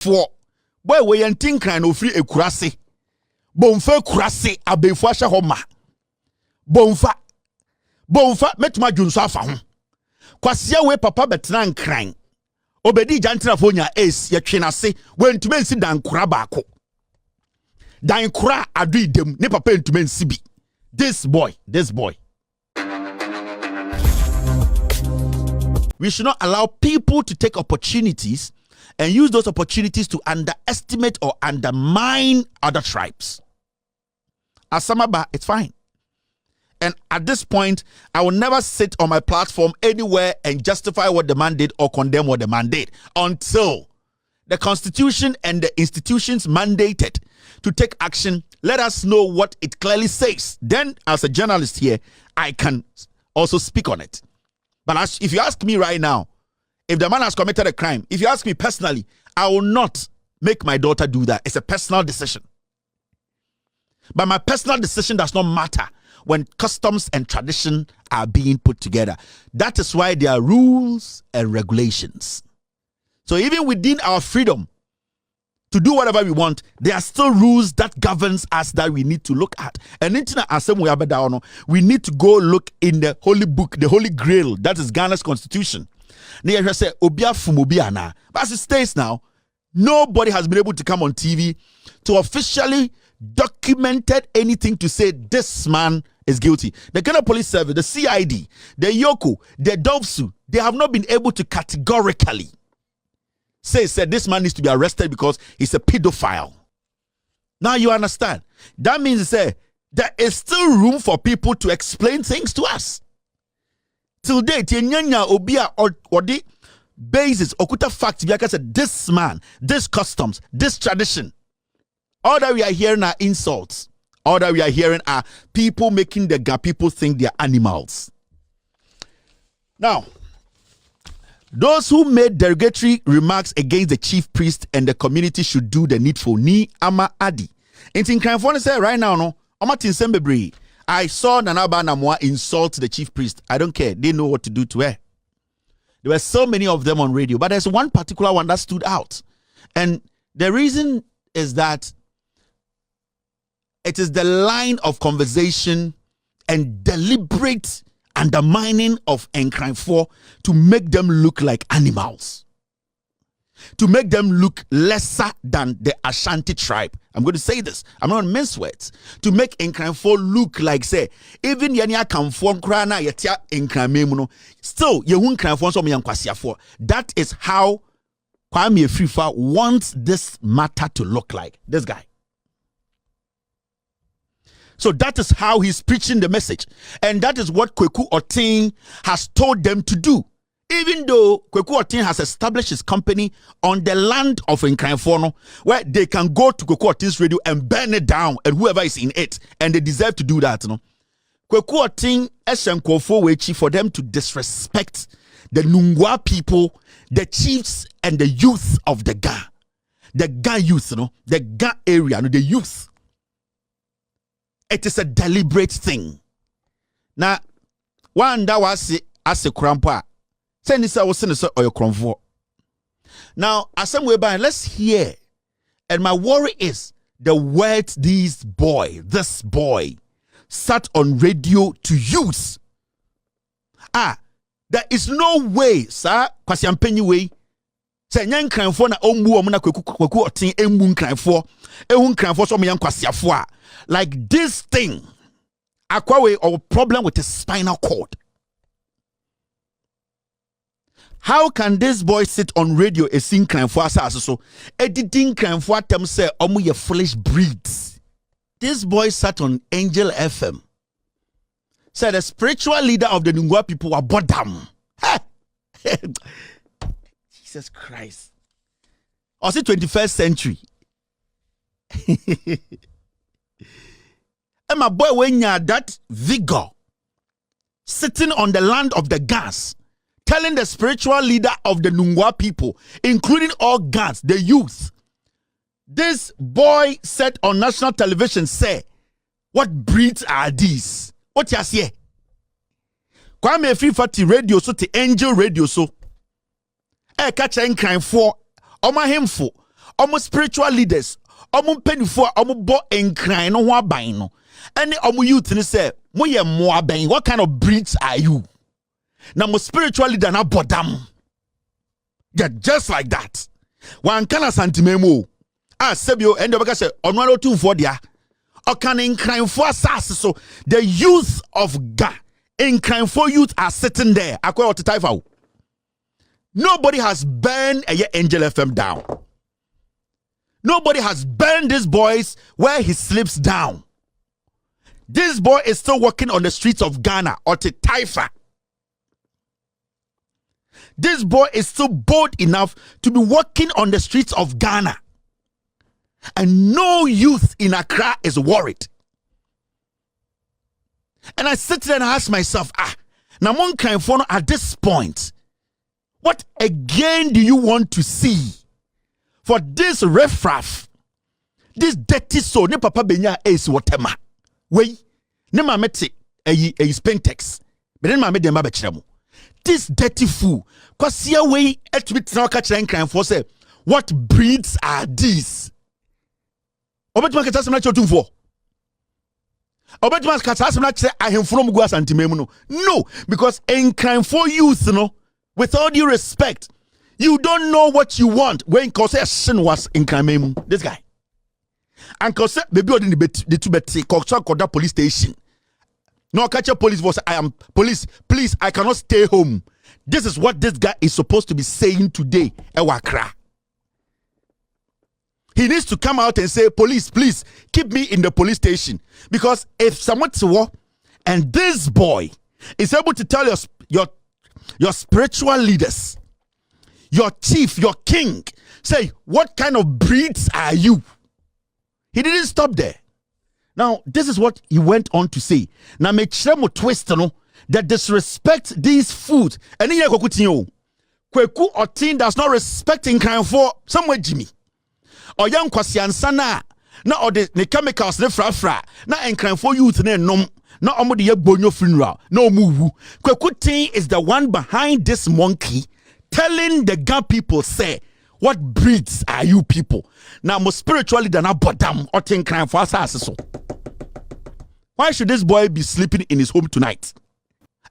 for boy we yantin kran no free ekurase bomfa kurase abefo ahye homa bomfa metuma dwunso afa ho kwasia we papa betena nkran obedi jantina fonya ace ye twenase we ntuma nsi dan kura baako dan kura adu idem ne papa ntuma nsi bi this boy we should not allow people to take opportunities and use those opportunities to underestimate or undermine other tribes. Asamaba, it's fine. And at this point, I will never sit on my platform anywhere and justify what the man did or condemn what the man did until the Constitution and the institutions mandated to take action let us know what it clearly says. Then, as a journalist here, I can also speak on it. But if you ask me right now, if the man has committed a crime, if you ask me personally, I will not make my daughter do that. It's a personal decision. But my personal decision does not matter when customs and tradition are being put together. That is why there are rules and regulations. So even within our freedom to do whatever we want, there are still rules that governs us that we need to look at. And we need to go look in the holy book, the holy grail, that is Ghana's constitution. But as it states now, nobody has been able to come on TV to officially documented anything to say this man is guilty. The Ghana Police Service, the CID, the Yoko, the Dovsu, they have not been able to categorically say this man needs to be arrested because he's a pedophile. Now you understand. That means there is still room for people to explain things to us. Till date, obia or the basis, okuta fact, this man, this customs, this tradition. All that we are hearing are insults. All that we are hearing are people making the people think they are animals. Now, those who made derogatory remarks against the chief priest and the community should do the needful. Ni ama adi. In California, say right now, no. I saw Nanaba Namwa insult the chief priest. I don't care. They know what to do to her. There were so many of them on radio, but there's one particular one that stood out. And the reason is that it is the line of conversation and deliberate undermining of Nkranfo to make them look like animals, to make them look lesser than the Ashanti tribe. I'm going to say this. I'm not going to mince words. To make Nkranfo look like, say, even Yania Kamfon Krana Yatia Nkramemuno, still Yehun Kranfon so Miyankwasiafo. That is how Kwame Afrifa wants this matter to look like. This guy. So that is how he's preaching the message. And that is what Kwaku Oteng has told them to do. Even though Kwaku Oteng has established his company on the land of Nkranfo, where they can go to Kwaku Oteng's radio and burn it down and whoever is in it. And they deserve to do that. No? Kwaku Oteng Eshenkofo Wechi for them to disrespect the Nungwa people, the chiefs and the youth of the Ga. The Ga youth, the Ga area, the youth. It is a deliberate thing. Now, one that was as a crampa. Send this was send or your convo. Now, as some way by, let's hear. And my worry is the words this boy sat on radio to use. There is no way, sir. Kwasi ampenyi way. Say nyan Nkranfo na ombu omuna Kwaku Oteng embu Nkranfo. Ehun Nkranfo so me Kwasiafo. Like this thing, Akwawe or problem with his spinal cord. How can this boy sit on radio and sing Nkranfo asa so? Editing Nkranfo them say omu ye foolish breeds. This boy sat on Angel FM. Said the spiritual leader of the Nungwa people were bottom. Jesus Christ. Or the 21st century. And my boy, when you're that vigor, sitting on the land of the Gas, telling the spiritual leader of the Nungwa people, including all Gas, the youth, this boy said on national television, say, what breeds are these? What you say? Kwame Afrifa radio so to Angel radio so. Catch Nkranfo, Oma himfo, almost spiritual leaders, almost penifo, almost bo enkran no ho aban no. Any almost youth ni say, mo ye mo aban, what kind of breeds are you? Now mo spiritual leader na bodam. Yeah, just like that. One kana santimemo. Sebio and the say onwalo 2 dia. Or can in crime for assassin. So the youth of Ga in crime for youth are sitting there. Nobody has burned a Angel FM down. Nobody has burned this boys where he sleeps down. This boy is still walking on the streets of Ghana or Taifa. This boy is still bold enough to be walking on the streets of Ghana. And no youth in Accra is worried. And I sit there and ask myself, now one kind of at this point, what again do you want to see for this riffraff, this dirty soul? Ne papa benya is whatever. Wey, ne ma meti a spentex, but then ma me dem ba bechiremo. This dirty fool, cause here way at me now catch and crime for say, what breeds are these? Obetuma kata semna chotumfo. Obetuma kata semna che ahemfo no go asantememu no. No, because in crime for youth no, with all due respect, you don't know what you want. When cause a sin was in crime, this guy. And cause baby odin the two beti koda police station. No catch a police was I am police, please, I cannot stay home. This is what this guy is supposed to be saying today. Ewakra. He needs to come out and say, police, please keep me in the police station. Because if someone to war and this boy is able to tell your spiritual leaders, your chief, your king, say, what kind of breeds are you? He didn't stop there. Now, this is what he went on to say. Now, make sure mo twist no that disrespect these food. And here Kwaku Oteng does not respect in kind for somewhere Jimmy. Or young kwasiansana na or the chemicals ne fra na enkran for youth ne nom na omo de bonyo funeral na omuwu. Kwaku Oteng is the one behind this monkey telling the Ga people say, what breeds are you people? Now mo spiritually than a bottom or ten crime for us. So why should this boy be sleeping in his home tonight?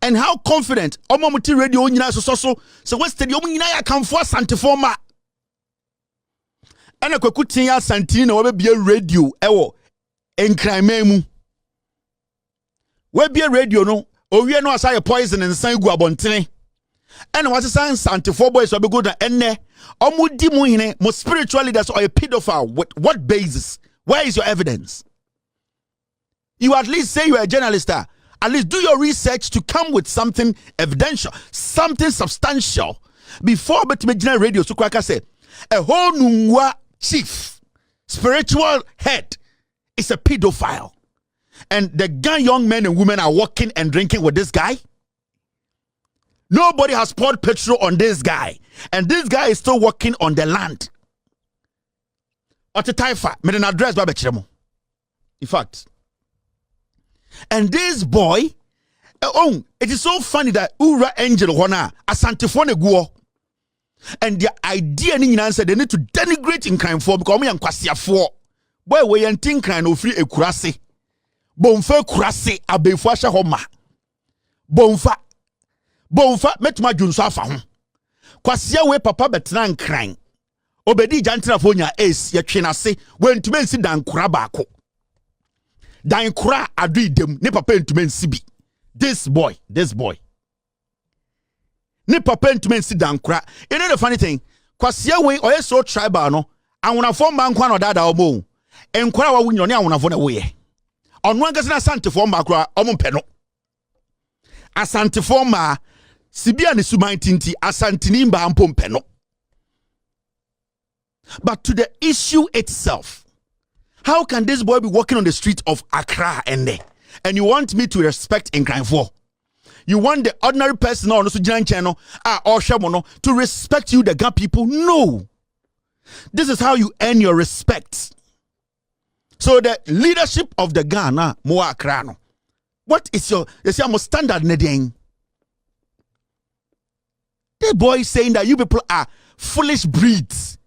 And how confident omomuti radio nyina so what's the nyina ya kan for santiforma? And a Kwaku Oteng asantini na wabia radio ewo enkrame mu. Wabia radio no owie no asay poison and san gu abontene. And what is santifor boys will be good enne omudi mu hine mo spiritual leaders or a pedophile. What basis? Where is your evidence? You at least say you are a journalist. At least do your research to come with something evidential, something substantial before betimejina radio so kwaka say a whole nungwa chief spiritual head is a pedophile and the young men and women are walking and drinking with this guy. Nobody has poured petrol on this guy and this guy is still walking on the land. Otaifa made an address by Bechiremo. In fact, and this boy, it is so funny that Ura Angel Hona Asantifone Guo. And the idea in answer they need to denigrate in crime for because me and Kwasia for. Boy, we and think crime of free a kurase. Bonfa kurase abefasha homa. Bonfa met my junsa fa ho. Kwasia we papa betran crime. Obedi jantina fonya ace ye twenase when to men sit down kura baako. Dan kura adu dem ne papa ntume nsibi. This boy. Ne papa ntume nsi dan kura. You know the funny thing? Kwasia we oye so tribal no. Anwonafo mba nkwa no dada omo. Enkura wa wunyo ne anwonafo na we. Onwan kase na santifo mba kura omumpe no. Asantifo ma sibia ne suman tinti asantini mba ampompe no. But to the issue itself, how can this boy be walking on the street of Accra and you want me to respect in crime for? You want the ordinary person or to respect you, the Ga people? No. This is how you earn your respect. So the leadership of the Ghana, Moa Akrano. What is your standard neding? The boy is saying that you people are foolish breeds.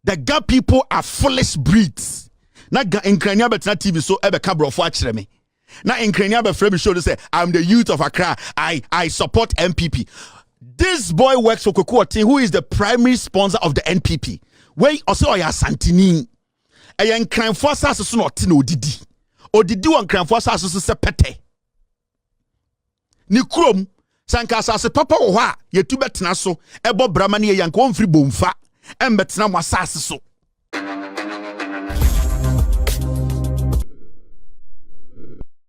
The Ga people are foolish breeds. Na Nkrania betina TV so ebe kabrofo akire me. Na Nkrania be frame show say I'm the youth of Accra. I support NPP. This boy works for Kwaku Oteng, who is the primary sponsor of the NPP. Where also oya Santini. Eyen Nkranfo asase so no te na odidi. Odidi won Nkranfo asase so se pete. Ni krom sanka asase papa wo ha yetu betena so ebo brama ne yanko mfiri bomfa embetena mo asase so.